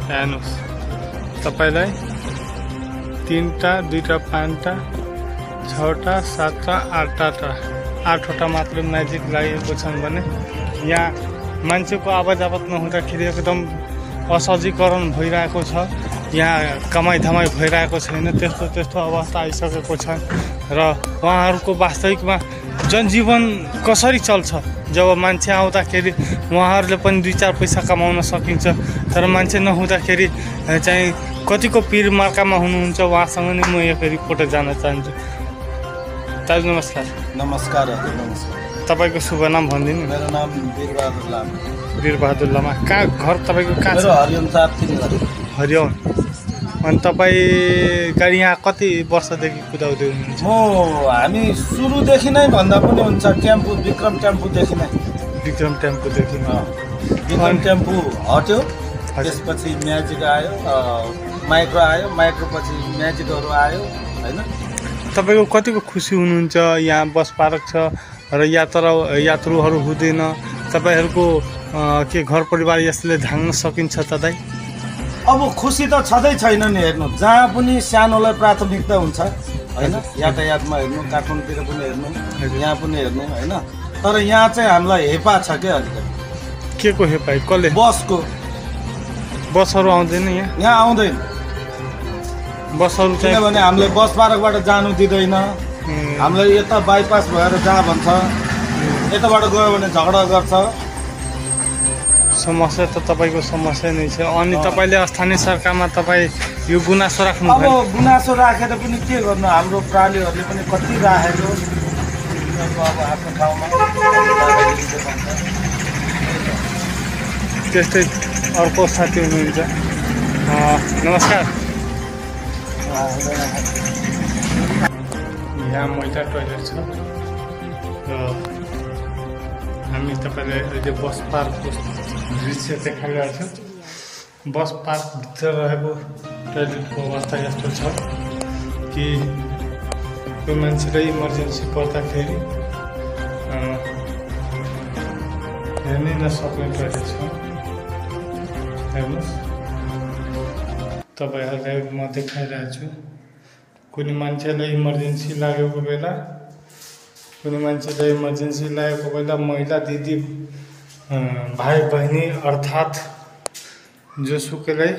हेर्नुहोस् तपाईलाई 3टा 2टा 5टा 6टा 7टा 8वटा मात्र म्याजिक लागेको छन् भने यहाँ मान्छेको आवाजावत नहुँदाखेरि एकदम असजीकरण भइरहेको छ। यहाँ कमाई धमाई भइरहेको छैन, त्यस्तो अवस्था आइसकेको छ र उहाँहरूको वास्तविकमा जनजीवन कसरी चल्छ जब मान्छे आउँदाखेरि उहाँहरूले पनि 2-4 पैसा कमाउन सकिन्छ, तर मान्छे नहुँदाखेरि चाहिँ कतिको पीर मार्कामा हुनुहुन्छ। उहाँसँग नि म एक रिपोर्ट जान चाहन्छु। दाजु नमस्कार। नमस्कार हजुर, नमस्कार। तपाईको शुभ नाम भनिदिनु। मेरो नाम वीरबहादुर लामा। वीरबहादुर लामा। कहाँ घर तपाईँको कहाँ छ? मेरो हरिओम 4 हरिओम। अनि तपाईँ गाडी यहाँ कति वर्षदेखि कुदाउँदै हुनुहुन्छ? हामी सुरुदेखि नै भन्दा पनि हुन्छ, टेम्पो विक्रम टेम्पोदेखि नै। विक्रम टेम्पोदेखि? विक्रम टेम्पो हट्यो, त्यसपछि म्याजिक आयो, माइक्रो आयो, माइक्रो पछि म्याजिकहरू आयो होइन। तपाईँको कतिको खुसी हुनुहुन्छ यहाँ बस पार्क छ र यात्रुहरू हुँदैन? तपाईँहरूको के घर परिवार यसले धान्न सकिन्छ त दाइ? अब खुसी त छँदै छैन नि। हेर्नु, जहाँ पनि सानोलाई प्राथमिकता हुन्छ होइन। यातायातमा हेर्नु, काठमाडौँतिर पनि हेर्नु, यहाँ पनि हेर्नु होइन। तर यहाँ चाहिँ हामीलाई हेपा छ क्या अलिकति। के को हेपा? कसले? बसको। बसहरू आउँदैन यहाँ आउँदैन बसहरू चाहिँ, किनभने हामीले बस पार्कबाट जानु दिँदैन। हामीलाई यता बाइपास भएर जहाँ भन्छ, यताबाट गयो भने झगडा गर्छ। समस्या त तपाईँको समस्या नै छ। अनि तपाईँले स्थानीय सरकारमा तपाईँ यो गुनासो राख्नु? अब गुनासो राखेर पनि के गर्नु, हाम्रो प्रालीहरूले पनि कति राखेको अब आफ्नो ठाउँमा। त्यस्तै अर्को साथी हुनुहुन्छ। नमस्कार। यहाँ महिला टोइलेट छ र हामी तपाईँलाई अहिले बस पार्कको दृश्य देखाइरहेको छ। बस पार्कभित्र रहेको टोइलेटको अवस्था यस्तो छ कि कोही मान्छेलाई इमर्जेन्सी पर्दाखेरि हेर्नै नसक्ने टोइलेट छ। हेर्नुहोस्, तपाईँहरूलाई म देखाइरहेको छु। कुनै मान्छेलाई इमर्जेन्सी लागेको बेला महिला दिदी भाइ बहिनी अर्थात् जोसुकैलाई